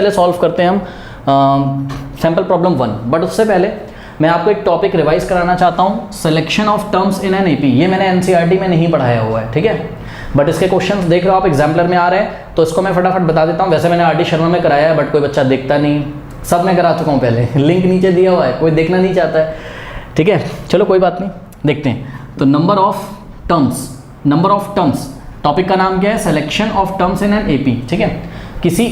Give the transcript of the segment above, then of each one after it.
पहले सॉल्व करते हैं हम सैम्पल प्रॉब्लम 1। बट उससे पहले मैं आपको एक टॉपिक रिवाइज कराना चाहता हूँ, selection of terms in an AP. ये मैंने एनसीईआरटी में नहीं पढ़ाया हुआ है, ठीक है, बट इसके क्वेश्चंस देख रहे हो आप एग्जाम्पलर में आ रहे हैं, तो इसको मैं फटाफट बता देता हूँ। वैसे मैंने आरडी शर्मा में कराया है, बट कोई बच्चा देखता नहीं, सब मैं करा चुका हूँ पहले, लिंक नीचे दिया हुआ है, कोई देखना नहीं चाहता है, ठीक है। चलो कोई बात नहीं, देखते हैं। तो नंबर ऑफ टर्म्स, टॉपिक का नाम क्या है, selection of terms in an AP, ठीक है। किसी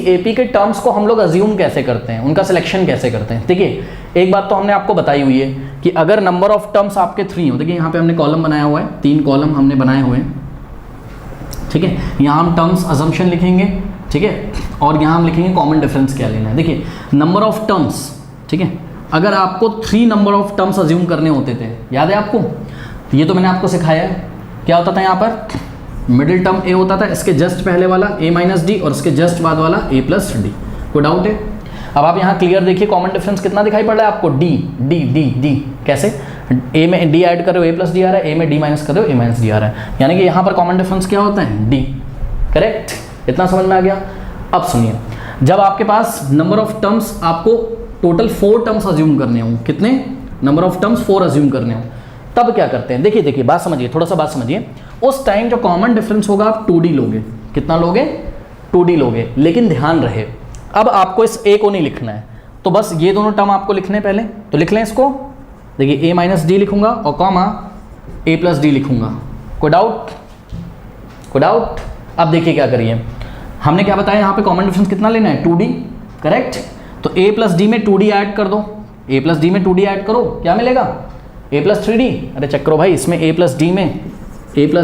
एपी के टर्म्स को हम लोग अज्यूम कैसे करते हैं, उनका सिलेक्शन कैसे करते हैं। देखिए एक बात तो हमने आपको बताई हुई है कि अगर नंबर ऑफ टर्म्स आपके 3 हो, देखिए यहाँ पे हमने कॉलम बनाया हुआ है, 3 कॉलम हमने बनाए हुए हैं, ठीक है। यहाँ हम टर्म्स अजम्पशन लिखेंगे, ठीक है, और यहाँ हम लिखेंगे कॉमन डिफरेंस क्या लेना है। देखिए नंबर ऑफ टर्म्स, ठीक है, अगर आपको 3 नंबर ऑफ टर्म्स अज्यूम करने होते थे, याद है आपको, ये तो मैंने आपको सिखाया है। क्या होता था यहाँ पर, मिडिल टर्म ए होता था, इसके जस्ट पहले वाला a माइनस डी और इसके जस्ट बाद वाला a प्लस डी। कोई डाउट है? अब आप यहाँ क्लियर देखिए, कॉमन डिफरेंस कितना दिखाई पड़ रहा है आपको, डी डी डी डी। कैसे, a में d ऐड कर रहे हो a प्लस डी आ रहा है, a में d माइनस कर रहे हो a माइनस डी आ रहा है, यानी कि यहाँ पर कॉमन डिफरेंस क्या होता है, d। करेक्ट, इतना समझ में आ गया। अब सुनिए, जब आपके पास नंबर ऑफ टर्म्स, आपको टोटल 4 टर्म्स अज्यूम करने हों, कितने नंबर ऑफ टर्म्स 4 अज्यूम करने हों, तब क्या करते हैं। देखिए बात समझिए, थोड़ा सा बात समझिए। उस टाइम जो कॉमन डिफरेंस होगा आप 2D लोगे, कितना लोगे, 2D लोगे। लेकिन ध्यान रहे, अब आपको इस a को नहीं लिखना है, तो बस ये दोनों टर्म आपको लिखने पहले, तो लिख लें इसको। देखिए a माइनस डी लिखूंगा और कॉमा a प्लस डी लिखूंगा। कोई डाउट? अब देखिए क्या करिए, हमने क्या बताया यहाँ पे कॉमन डिफरेंस कितना लेना है, 2D, करेक्ट। तो a प्लस डी में 2D ऐड कर दो, a प्लस डी में 2D ऐड करो, क्या मिलेगा, a प्लस 3D। अरे चक्रो भाई, इसमें a प्लस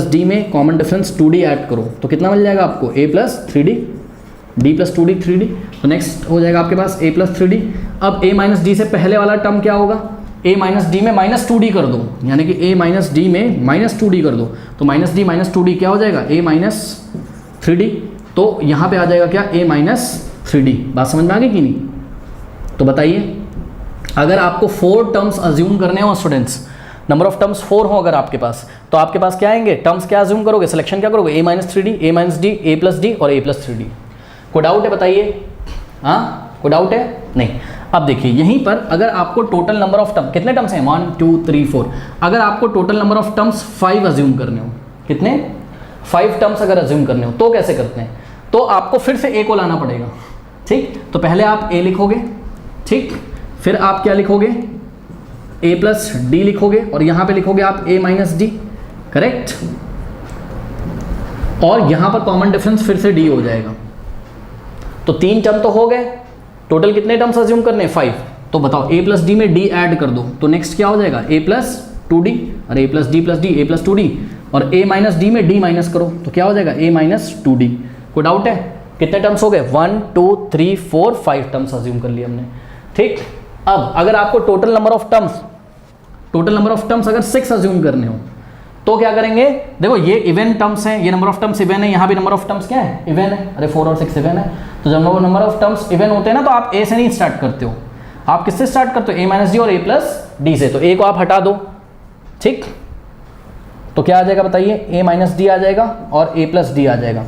डी में कॉमन डिफरेंस 2D ऐड करो, तो कितना मिल जाएगा आपको, a plus 3D, d plus 2D 3D। तो नेक्स्ट हो जाएगा आपके पास a प्लस 3D। अब a माइनस डी से पहले वाला टर्म क्या होगा, a माइनस डी में माइनस 2D कर दो, यानी कि a माइनस डी में माइनस 2D कर दो, तो माइनस डी माइनस 2D क्या हो जाएगा, a माइनस 3D। तो यहाँ पे आ जाएगा क्या, a माइनस 3D। बात समझ में आ गई कि नहीं? तो बताइए, अगर आपको 4 टर्म्स अज्यूम करने हो स्टूडेंट्स, नंबर ऑफ टर्म्स 4 हो अगर आपके पास, तो आपके पास क्या आएंगे, टर्म्स क्या अज्यूम करोगे, सिलेक्शन क्या करोगे, a minus 3D, a minus D, a plus D और a प्लस 3D। कोई डाउट है बताइए? हाँ, कोई डाउट है? नहीं। अब देखिए यहीं पर अगर आपको टोटल नंबर ऑफ टर्म, कितने टर्म्स हैं, 1 2 3 4, अगर आपको total number of terms 5 assume करने हो, कितने, 5 टर्म्स अगर अज्यूम करने हो, तो कैसे करते हैं, तो आपको फिर से a को लाना पड़ेगा, ठीक। तो पहले आप a लिखोगे, ठीक, फिर आप क्या लिखोगे, a प्लस डी लिखोगे, और यहाँ पे लिखोगे आप a माइनस डी, करेक्ट। और यहाँ पर कॉमन डिफरेंस फिर से d हो जाएगा। तो 3 टर्म तो हो गए, टोटल कितने टर्म्स अज्यूम करने, 5। तो बताओ a प्लस डी में d ऐड कर दो, तो नेक्स्ट क्या हो जाएगा, a प्लस 2d, और a plus D plus D, a plus 2d, और a माइनस डी में d माइनस करो, तो क्या हो जाएगा, a माइनस 2d। कोई डाउट है? कितने टर्म्स हो गए, 1 2 3 4 5 टर्म्स अज्यूम कर लिए हमने, ठीक। अब अगर आपको टोटल नंबर ऑफ टर्म्स अगर 6 अज्यूम करने हो, तो क्या करेंगे, देखो ये इवन टर्म्स हैं, ये नंबर ऑफ टर्म्स इवन है, यहाँ भी नंबर ऑफ टर्म्स क्या है, इवन है। अरे 4 और 6 इवन है, तो जब नंबर ऑफ टर्म्स इवन होते हैं ना, तो आप a से नहीं स्टार्ट करते हो, आप किससे स्टार्ट करते हो, a माइनस डी और a प्लस डी से। तो a को आप हटा दो, ठीक, तो क्या आ जाएगा बताइए, a माइनस डी आ जाएगा और a प्लस डी आ जाएगा,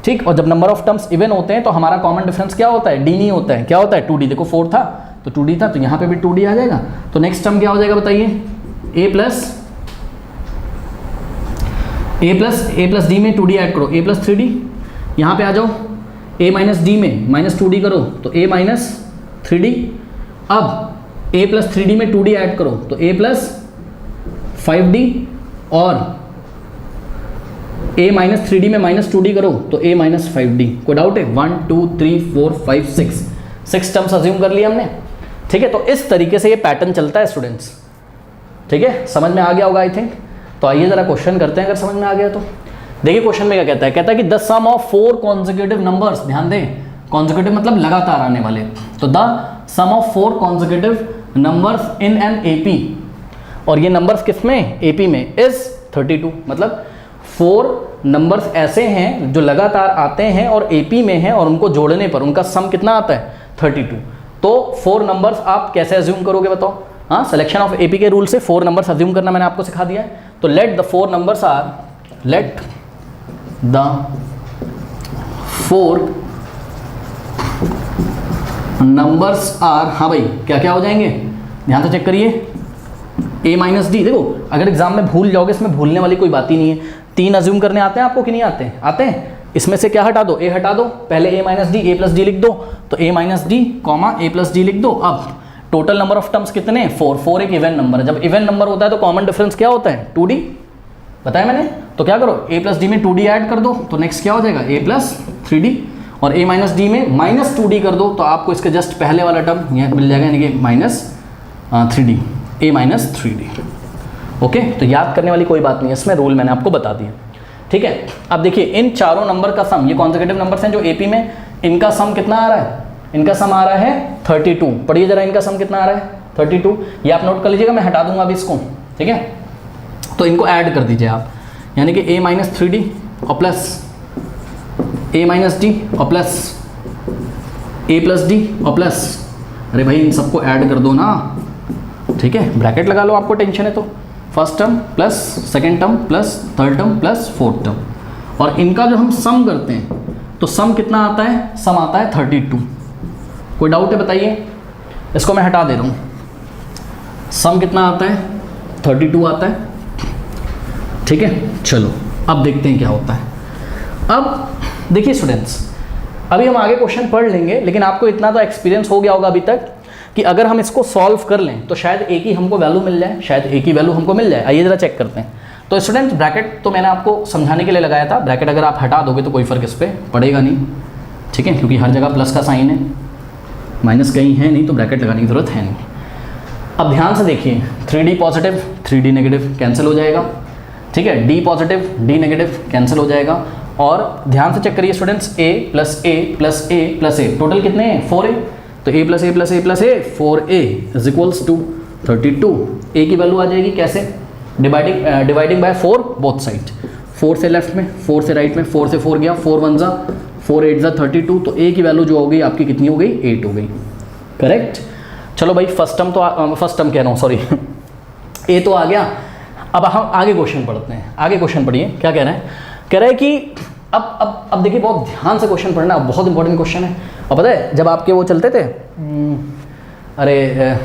ठीक। और जब नंबर ऑफ टर्म्स इवन होते हैं तो हमारा कॉमन डिफरेंस क्या होता है, d नहीं होता है, क्या होता है, 2d। देखो 4 था तो 2d था, तो यहाँ पे भी 2d आ जाएगा। तो नेक्स्ट टर्म क्या हो जाएगा बताइए, a प्लस डी में 2d ऐड करो, a प्लस 3d। यहाँ पे आ जाओ, a माइनस डी में माइनस 2d करो, तो a माइनस 3d। अब a प्लस 3d में 2d ऐड करो, तो a प्लस 5d, और a माइनस 3d में माइनस 2d करो, तो a माइनस 5d। कोई डाउट है? 1 2 3 4 5 6 टर्म्स अज्यूम कर लिया हमने, ठीक है। तो इस तरीके से ये पैटर्न चलता है स्टूडेंट्स, ठीक है, समझ में आ गया होगा आई थिंक। तो आइए जरा क्वेश्चन करते हैं, अगर समझ में आ गया तो। देखिए क्वेश्चन में क्या कहता है कि the sum of 4 consecutive numbers, ध्यान दें, कॉन्जिक्यूटिव मतलब लगातार आने वाले, तो the sum of 4 consecutive numbers in an AP, और ये नंबर्स किस में, एपी में, इज 32। मतलब 4 नंबर्स ऐसे हैं जो लगातार आते हैं और एपी में हैं, और उनको जोड़ने पर उनका सम कितना आता है, 32। तो 4 नंबर्स आप कैसे अज्यूम करोगे बताओ, हाँ, सिलेक्शन ऑफ एपी के रूल से 4 नंबर्स अज्यूम करना मैंने आपको सिखा दिया है। तो let the 4 numbers are, let the 4 numbers are, हाँ भाई क्या क्या हो जाएंगे, ध्यान से चेक करिए, a माइनस डी। देखो अगर एग्जाम में भूल जाओगे, इसमें भूलने वाली कोई बात ही नहीं है। 3 अज्यूम करने आते हैं आपको कि नहीं आते हैं? आते हैं। इसमें से क्या हटा दो, a हटा दो, पहले a minus D, a plus D लिख दो, तो a minus D comma a plus D लिख दो। अब टोटल नंबर ऑफ टर्म्स कितने, 4 एक इवन नंबर है। जब इवन नंबर होता है तो कॉमन डिफरेंस क्या होता है, 2d, बताया मैंने। तो क्या करो, a प्लस डी में 2d ऐड कर दो, तो नेक्स्ट क्या हो जाएगा, a प्लस 3d, और a माइनस डी में माइनस 2d कर दो, तो आपको इसके जस्ट पहले वाला टर्म यहाँ मिल जाएगा, यानी कि minus 3d, a minus 3d। Okay, तो याद करने वाली कोई बात नहीं है, इसमें रूल मैंने आपको बता दिया, ठीक है। अब देखिए इन चारों नंबर का सम, ये कॉन्सेक्यूटिव नंबर्स हैं जो एपी में, इनका सम कितना आ रहा है, इनका सम आ रहा है 32। पढ़िए जरा इनका सम कितना आ रहा है, 32। ये आप नोट कर लीजिएगा, मैं हटा दूंगा अभी इसको, ठीक है। तो इनको ऐड कर दीजिए आप, यानी कि a माइनस 3d और प्लस a माइनस डी और प्लस a प्लस डी और प्लस, अरे भाई इन सबको ऐड कर दो ना, ठीक है, ब्रैकेट लगा लो, आपको टेंशन है तो। First term plus second term plus third term plus fourth term, और इनका जो हम सम करते हैं तो सम कितना आता है, सम आता है 32। कोई डाउट है बताइए, इसको मैं हटा दे रहा हूँ। सम कितना आता है, 32 आता है, ठीक है। चलो अब देखते हैं क्या होता है। अब देखिए स्टूडेंट्स, अभी हम आगे क्वेश्चन पढ़ लेंगे, लेकिन आपको इतना तो एक्सपीरियंस हो गया होगा अभी तक कि अगर हम इसको सॉल्व कर लें तो शायद एक ही हमको वैल्यू मिल जाए, शायद एक ही वैल्यू हमको मिल जाए। आइए जरा चेक करते हैं। तो स्टूडेंट ब्रैकेट तो मैंने आपको समझाने के लिए लगाया था, ब्रैकेट अगर आप हटा दोगे तो कोई फ़र्क इस पर पड़ेगा नहीं, ठीक है, क्योंकि हर जगह प्लस का साइन है, माइनस कहीं है नहीं, तो ब्रैकेट लगाने की ज़रूरत है नहीं। अब ध्यान से देखिए, 3d positive 3d negative cancel हो जाएगा, ठीक है, d positive d negative cancel हो जाएगा। और ध्यान से चेक करिए students, a plus a plus a plus a, total कितने हैं, 4a, तो a plus a plus a plus a 4a is equals to 32। a की वैल्यू आ जाएगी कैसे, डिवाइडिंग बाय 4 बोथ साइड, 4 से लेफ्ट में 4 से राइट में, 4 से 4 गया, 4 1 जा 4 8 जा 32, तो a की वैल्यू जो हो गई आपकी कितनी हो गई, 8 हो गई, करेक्ट। चलो भाई फर्स्ट टर्म तो फर्स्ट टर्म कह रहा हूँ, सॉरी a तो आ गया। अब हम आगे क्वेश्चन पढ़ते हैं, आगे क्वेश्चन पढ़िए क्या कह रहे हैं, कह रहे हैं कि अब देखिए बहुत ध्यान से क्वेश्चन पढ़ना, बहुत इंपॉर्टेंट क्वेश्चन है। और पता है जब आपके वो चलते थे, अरे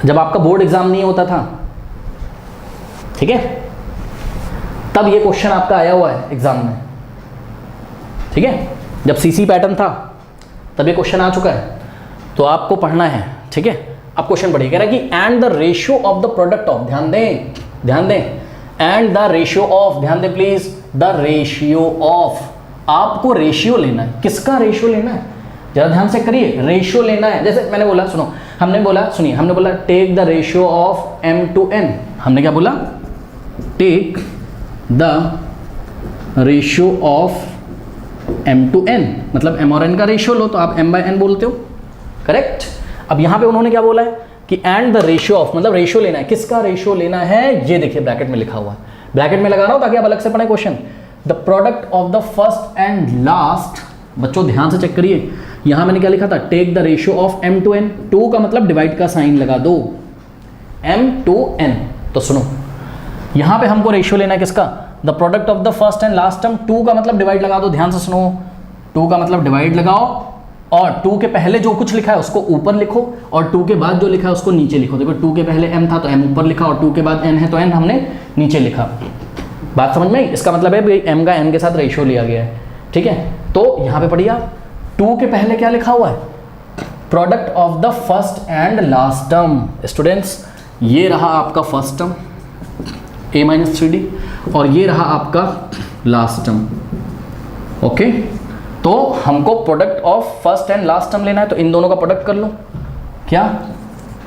जब आपका बोर्ड एग्जाम नहीं होता था, ठीक है, तब ये क्वेश्चन आपका आया हुआ है एग्जाम में, ठीक है, जब सीसी पैटर्न था तब ये क्वेश्चन आ चुका है, तो आपको पढ़ना है, ठीक है। अब क्वेश्चन पढ़िए, कह रहा है कि and the ratio of the product of, ध्यान दें ध्यान दें, एंड द रेशियो ऑफ, ध्यान दें प्लीज, द रेशियो ऑफ, आपको रेशियो लेना है, किसका रेशियो लेना है, जरा ध्यान से करिए, रेशियो लेना है। जैसे मैंने बोला, सुनो, हमने बोला, सुनिए, हमने बोला take the ratio of m to n, हमने क्या बोला, take the ratio of m to n, मतलब m और n का रेशियो लो, तो आप m by n बोलते हो, करेक्ट। अब यहाँ पे उन्होंने क्या बोला है कि एंड द रेशियो ऑफ, मतलब रेशियो लेना है, किसका रेशियो लेना है, ये देखिए ब्रैकेट में लिखा हुआ है, ब्रैकेट में लगा रहा हूं ताकि आप अलग से पढ़ें question, the product of the first and last. बच्चों ध्यान से चेक करिए, यहां मैंने क्या लिखा था, take the ratio of m to n, 2 का मतलब डिवाइड का साइन लगा दो, m to n। तो सुनो, यहां पे हमको रेशियो लेना है किसका, the product of the first and last term, 2 का मतलब डिवाइड लगा दो, ध्यान से सुनो, 2 का मतलब डिवाइड लगाओ, और 2 के पहले जो कुछ लिखा है उसको ऊपर लिखो, और 2 के बाद जो लिखा है उसको नीचे लिखो। देखो 2 के पहले m था तो m ऊपर लिखा, और 2 के बाद n है तो n हमने नीचे लिखा। बात समझ में आई? इसका मतलब है भाई m का n के साथ रेशियो लिया गया है, ठीक है। तो यहाँ पे पढ़िए आप, 2 के पहले क्या लिखा हुआ है, product of the first and last term. Students ये रहा आपका first term a minus 3d, और ये रहा आपका लास्ट टर्म, ओके। तो हमको product of first and last term लेना है, तो इन दोनों का प्रोडक्ट कर लो, क्या,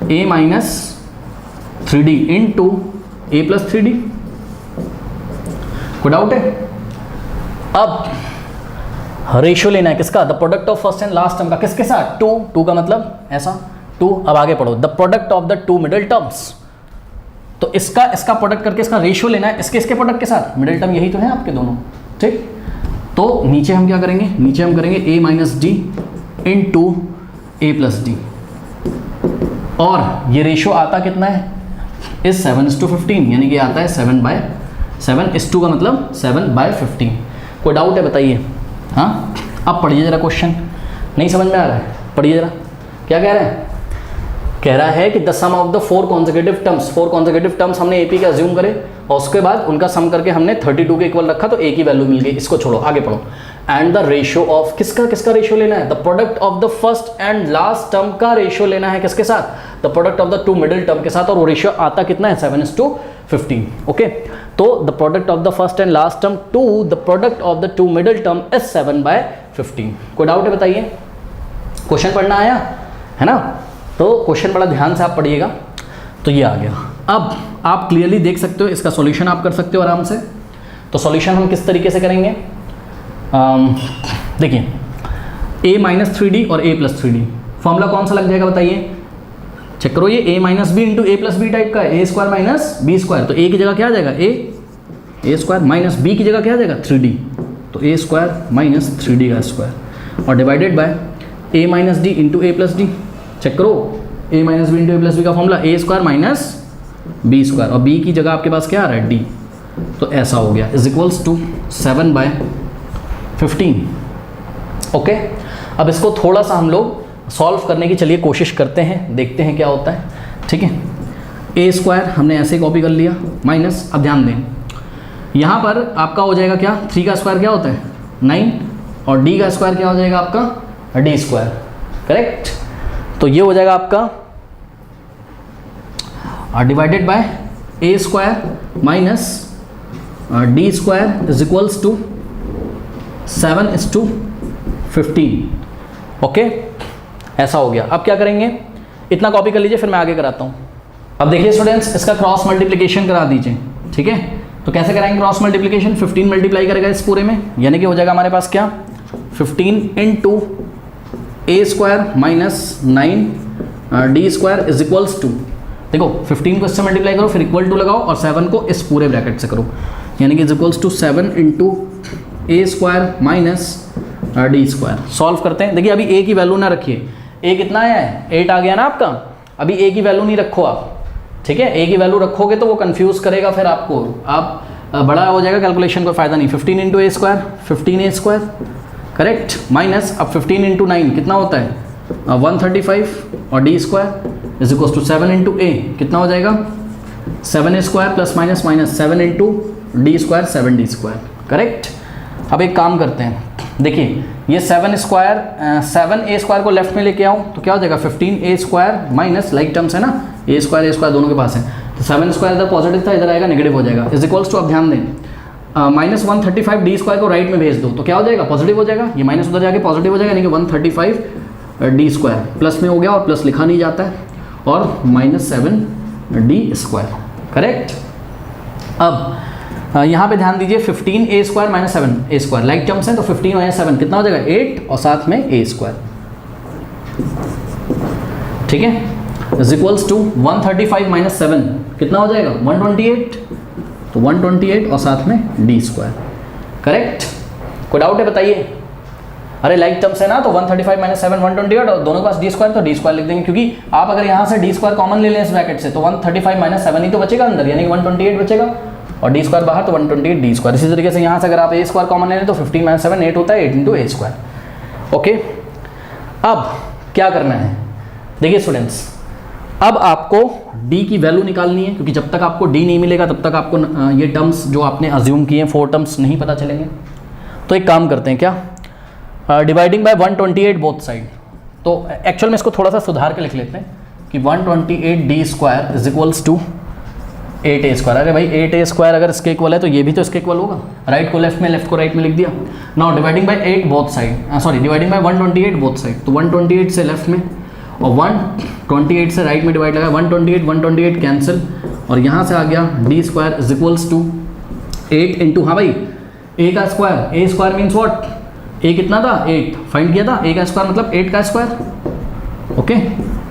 a minus 3d into a plus 3d। कोई डाउट है? अब रेशियो लेना है किसका, the product of first and last term का, किसके साथ, 2 का मतलब ऐसा 2। अब आगे पढ़ो, the product of the 2 middle terms, तो इसका प्रोडक्ट करके इसका रेशियो लेना है, इसके प्रोडक्ट के साथ, मिडिल टर्म यही तो है आपके दोनों, ठीक। तो नीचे हम क्या करेंगे, नीचे हम करेंगे a minus D into a plus D, और ये रेशियो आता कितना है, इस 7:15, यानी कि आता है 7/7 का मतलब 7/15। कोई डाउट है बताइए? हाँ, अब पढ़िए जरा क्वेश्चन, नहीं समझ में आ रहा है, पढ़िए जरा, क्या कह रहे हैं? कह रहा है कि the sum of the 4 consecutive terms, 4 consecutive terms हमने एपी के अज्यूम करे और उसके बाद उनका सम करके हमने 32 के इक्वल रखा तो ए की वैल्यू मिल गई। इसको छोड़ो, आगे पढ़ो। एंड द रेशियो ऑफ, किसका रेशियो लेना है? The product of the first and last term का रेशियो लेना है, किसके साथ? The product of the 2 middle term के साथ, और वो रेशियो आता कितना है? 7:15। ओके, तो the product of the first and last term to the product of the 2 middle term is 7/15। कोई डाउट है बताइए? क्वेश्चन पढ़ना आया है ना? तो क्वेश्चन बड़ा ध्यान से आप पढ़िएगा। तो ये आ गया। अब आप क्लियरली देख सकते हो, इसका सॉल्यूशन आप कर सकते हो आराम से। तो सॉल्यूशन हम किस तरीके से करेंगे? देखिए, a-3d और a+3d फॉर्मूला कौन सा लग जाएगा बताइए? चेक करो, ये a - b into a+b type का है, a² - b²। तो a की जगह क्या आ जाएगा? a² माइनस b की जगह क्या आ जाएगा? 3d। तो a² - 3d² और divided by a - d into a+d। Check करो, a - b इंटू a+b का फॉर्मूला a² - b² और b की जगह आपके पास क्या आ रहा है? d। तो ऐसा हो गया, इज इक्वल्स टू 7/15। ओके, अब इसको थोड़ा सा हम लोग सॉल्व करने की चलिए कोशिश करते हैं, देखते हैं क्या होता है। ठीक है, a² हमने ऐसे कॉपी कर लिया माइनस, अब ध्यान दें यहाँ पर आपका हो जाएगा क्या? 3 का स्क्वायर क्या होता है? 9 और d का स्क्वायर क्या हो जाएगा आपका? d²। करेक्ट, तो ये हो जाएगा आपका divided by a² minus d² is equals to 7:15। Okay, ऐसा हो गया। अब क्या करेंगे? इतना कॉपी कर लीजिए, फिर मैं आगे कराता हूँ। अब देखिए स्टूडेंट्स, इसका क्रॉस मल्टीप्लिकेशन करा दीजिए। ठीक है, तो कैसे कराएंगे क्रॉस मल्टीप्लिकेशन? 15 मल्टीप्लाई करेगा इस पूरे में, यानी कि हो जाएगा हमारे पास क्या? 15 into a² minus 9 d² is equals to, देखो 15 को इससे मल्टीप्लाई करो, फिर इक्वल टू लगाओ और 7 को इस पूरे ब्रैकेट से करो, यानी कि is equals to 7 into a² minus d²। Solve करते हैं। देखिए अभी a की वैल्यू ना रखिए, a कितना आया है? 8 आ गया ना आपका। अभी a की वैल्यू नहीं रखो आप, ठीक है? a की वैल्यू रखोगे तो वो कंफ्यूज करेगा, फिर आपको आप बड़ा हो जाएगा कैलकुलेशन, कोई फायदा नहीं। 15 into a², 15a², correct, minus अब 15 इंटू 9 कितना होता है? 135 और d² is equal to 7 into a कितना हो जाएगा? 7a² plus minus minus 7 into d² 7d²। Correct, अब एक काम करते हैं, देखिए ये 7a² को लेफ्ट में लेके आऊँ तो क्या हो जाएगा? 15a² माइनस, लाइक टर्म्स है ना, a² दोनों के पास है, तो 7² इधर पॉजिटिव था, इधर आएगा नेगेटिव हो जाएगा, इज इक्वल्स टू, अब ध्यान दें, माइनस 135 d² को राइट में भेज दो तो क्या हो जाएगा? पॉजिटिव हो जाएगा, ये माइनस उधर जाके पॉजिटिव हो जाएगा, यानी कि 135 d² प्लस में हो गया और प्लस लिखा नहीं जाता है, और माइनस 7d²। करेक्ट, अब यहाँ पे ध्यान दीजिए, 15a² minus 7a², like terms हैं, तो 15 माइनस 7 कितना हो जाएगा? 8 और साथ में a²। ठीक है, इज इक्वल्स टू 135 माइनस 7 कितना हो जाएगा? 128, तो 128 और साथ में d²। करेक्ट, कोई डाउट है बताइए? अरे लाइक टर्म्स है ना, तो 135 माइनस 7 128 और दोनों के पास d², तो d² लिख देंगे, क्योंकि आप अगर यहाँ से d² कॉमन ले लें इस ब्रैकेट से तो 135 माइनस 7 ही तो बचेगा अंदर, यानी कि 128 बचेगा और d² बाहर, तो 128 d²। इसी तरीके से यहाँ से अगर आप a² कॉमन ले लें तो 15 माइनस 7 8 होता है, 8 इंटू a²। ओके, अब क्या करना है? देखिए स्टूडेंट्स, अब आपको d की वैल्यू निकालनी है, क्योंकि जब तक आपको d नहीं मिलेगा तब तक आपको ये टर्म्स जो आपने अज्यूम किए हैं 4 टर्म्स नहीं पता चलेंगे। तो एक काम करते हैं, क्या डिवाइडिंग बाय 128 बोथ साइड, तो एक्चुअल में इसको थोड़ा सा सुधार के लिख लेते हैं कि 128 d² is equals to 8a²। अरे भाई 8a² अगर इसके इक्वल है तो ये भी तो इसके इक्वल होगा, राइट को लेफ्ट में, लेफ्ट को राइट में लिख दिया। Now dividing by 8 both side, sorry dividing by 128 both side, तो 128 से लेफ्ट में और 128 से राइट में डिवाइड लगा, 128 कैंसिल, और यहाँ से आ गया d² is equals to 8 into, हाँ भाई a का square, a² means what? a कितना था? 8 फाइंड किया था, a का स्क्वायर मतलब 8 का स्क्वायर, ओके,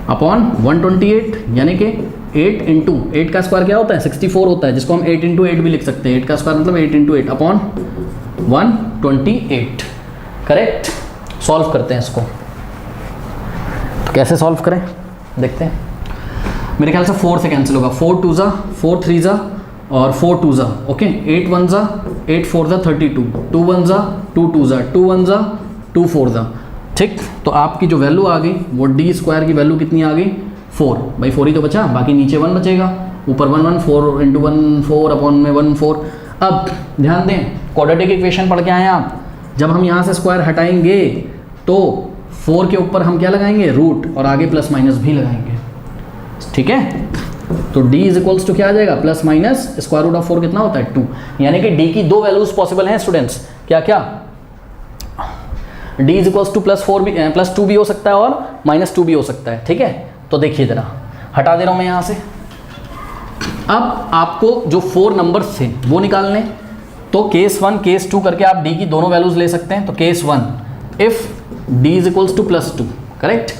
अपॉन 128, यानी कि 8 इंटू 8 का स्क्वायर क्या होता है? 64 होता है, जिसको हम 8 इंटू 8 भी लिख सकते हैं, 8 का स्क्वायर मतलब 8 इंटू 8 अपॉन 128। करेक्ट, सॉल्व करते हैं इसको, तो कैसे सॉल्व करें देखते हैं। मेरे ख्याल से 4 से कैंसिल होगा, 4 2 ज़ा 4 3 ज़ा और 4 2 ज़ा, ओके, 8 1 ज़ा 8 4 ज़ा 32, 2 1 ज़ा 2 2 ज़ा 2 1 ज़ा 2 4 ज़ा, ठीक, तो आपकी जो वैल्यू आ गई वो डी स्क्वायर की वैल्यू कितनी आ गई 4, भाई 4 ही तो बचा, बाकी नीचे 1 बचेगा, ऊपर 1 1 4 इंटू 1 4 अपॉन में 1 4। अब ध्यान दें, क्वाड्रेटिक इक्वेशन पढ़ के आए हैं आप, जब हम यहाँ से स्क्वायर हटाएंगे तो 4 के ऊपर हम क्या लगाएंगे रूट, और आगे प्लस माइनस भी लगाएंगे, ठीक है। तो d इज इक्वल्स टू क्या आ जाएगा plus minus square root of 4 कितना होता है 2, यानी कि d की दो वैल्यूज पॉसिबल हैं स्टूडेंट्स, क्या क्या, d is equals two plus 2 भी हो सकता है और -2 भी हो सकता है, ठीक है। तो देखिए जरा, हटा दे रहा हूं मैं यहाँ से। अब आपको जो 4 नंबर्स थे वो निकालने, तो केस 1 केस 2 करके आप d की दोनों वैल्यूज ले सकते हैं। तो case 1 if d is equals to +2, correct,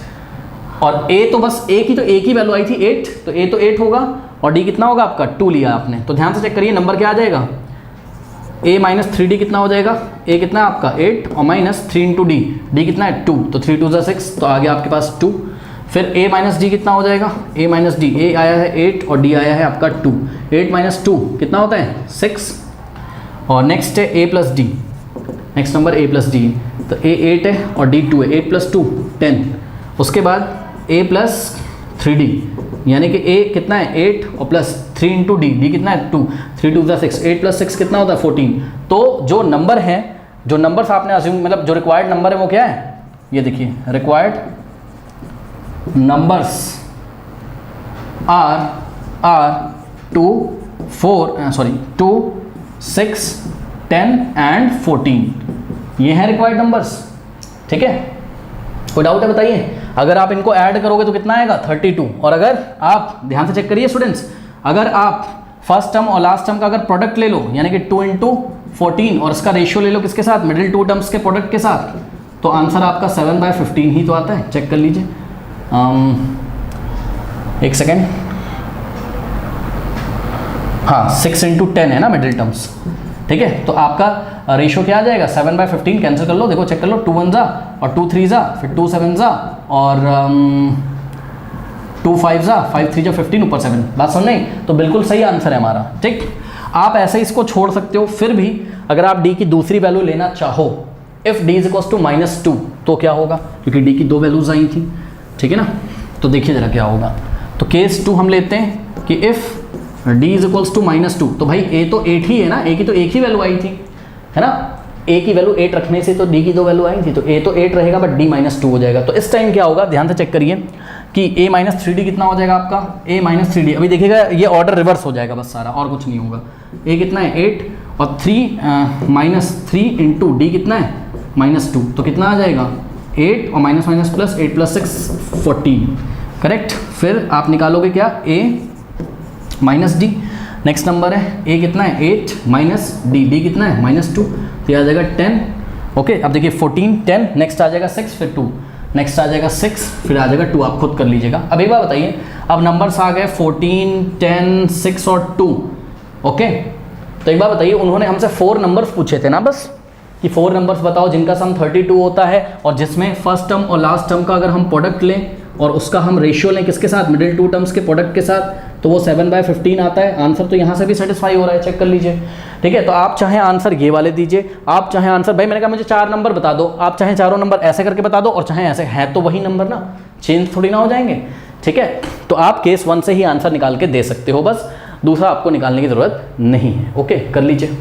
और a तो बस a की तो एक ही वैल्यू आई थी 8, तो a तो 8 होगा, और d कितना होगा आपका 2 लिया आपने, तो ध्यान से चेक करिए नंबर क्या आ जाएगा, a - 3d कितना हो जाएगा, a कितना है आपका 8 और -3 इंटू d कितना है 2, तो 3 2 6, तो आ गया आपके पास 2। फिर a - d कितना हो जाएगा, a आया है 8 और d आया है आपका 2, 8 - 2 कितना होता है 6, और नेक्स्ट है a + d, next number a + d, तो a 8 है और d 2 है, 8 + 2 10, उसके बाद a + 3d, यानी कि a कितना है 8 और प्लस 3 इंटू d कितना है 2, 3 2 6, 8 + 6 कितना होता है 14। तो जो नंबर है, जो नंबर्स आपने अज्यूम, मतलब जो रिक्वायर्ड नंबर है वो क्या है, ये देखिए, रिक्वायर्ड नंबर्स आर 2 6 10 एंड 14, ये हैं रिक्वायर्ड नंबर्स, ठीक है। कोई डाउट है बताइए, अगर आप इनको ऐड करोगे तो कितना आएगा 32, और अगर आप ध्यान से चेक करिए स्टूडेंट्स, अगर आप फर्स्ट टर्म और लास्ट टर्म का अगर प्रोडक्ट ले लो, यानी कि 2 × 14 और इसका रेशियो ले लो किसके साथ, मिडिल 2 टर्म्स के प्रोडक्ट के साथ, तो आंसर आपका 7/15 ही तो आता है, चेक कर लीजिए। एक सेकेंड, हाँ 6 × 10 है ना मिडिल टर्म्स, ठीक है। तो आपका रेशियो क्या आ जाएगा 7/15, कैंसिल कर लो, देखो चेक कर लो, 2 1 जा और 2 3 जा, फिर 2 7 जा और 2 5 जा, 5 3 जा 15, ऊपर 7, बात समझ नहीं, तो बिल्कुल सही आंसर है हमारा, ठीक। आप ऐसे ही इसको छोड़ सकते हो, फिर भी अगर आप d की दूसरी वैल्यू लेना चाहो, if d is equals to -2, तो क्या होगा, क्योंकि d की दो वैल्यूज आई थी, ठीक है ना। तो देखिए जरा क्या होगा, तो केस 2 हम लेते हैं कि if d is equals to -2, तो भाई a तो 8 ही है ना, a की तो एक ही वैल्यू आई थी, है ना, a की वैल्यू 8 रखने से तो d की दो वैल्यू आई थी, तो a तो 8 रहेगा बट d -2 हो जाएगा। तो इस टाइम क्या होगा, ध्यान से चेक करिए कि a - 3d कितना हो जाएगा आपका, a - 3d, अभी देखिएगा ये ऑर्डर रिवर्स हो जाएगा बस सारा, और कुछ नहीं होगा। a कितना है 8 और 3 इंटू d कितना है -2, तो कितना आ जाएगा 8 और माइनस प्लस 8 + 6 14, करेक्ट। फिर आप निकालोगे क्या a - d, नेक्स्ट नंबर है a कितना है 8 - d कितना है -2, तो आ जाएगा 10, ओके। अब देखिए 14 10, नेक्स्ट आ जाएगा 6, फिर 2, नेक्स्ट आ जाएगा 6, फिर आ जाएगा 2, आप खुद कर लीजिएगा। अब एक बार बताइए, अब नंबर्स आ गए 14 10 6 और 2, ओके। तो एक बार बताइए, उन्होंने हमसे 4 नंबर्स पूछे थे ना बस, कि 4 नंबर्स बताओ जिनका सम 32 होता है, और जिसमें फर्स्ट टर्म और लास्ट टर्म का अगर हम प्रोडक्ट लें और उसका हम रेशियो लें किसके साथ, मिडिल 2 टर्म्स के प्रोडक्ट के साथ, तो वो 7/15 आता है। आंसर तो यहाँ से भी सेटिस्फाई हो रहा है, चेक कर लीजिए, ठीक है। तो आप चाहे आंसर ये वाले दीजिए, आप चाहे आंसर, भाई मैंने कहा मुझे 4 नंबर बता दो, आप चाहे चारों नंबर ऐसे करके बता दो, और चाहे ऐसे, है तो वही नंबर ना, चेंज थोड़ी ना हो जाएंगे, ठीक है। तो आप केस 1 से ही आंसर निकाल के दे सकते हो, बस दूसरा आपको निकालने की ज़रूरत नहीं है, ओके, कर लीजिए।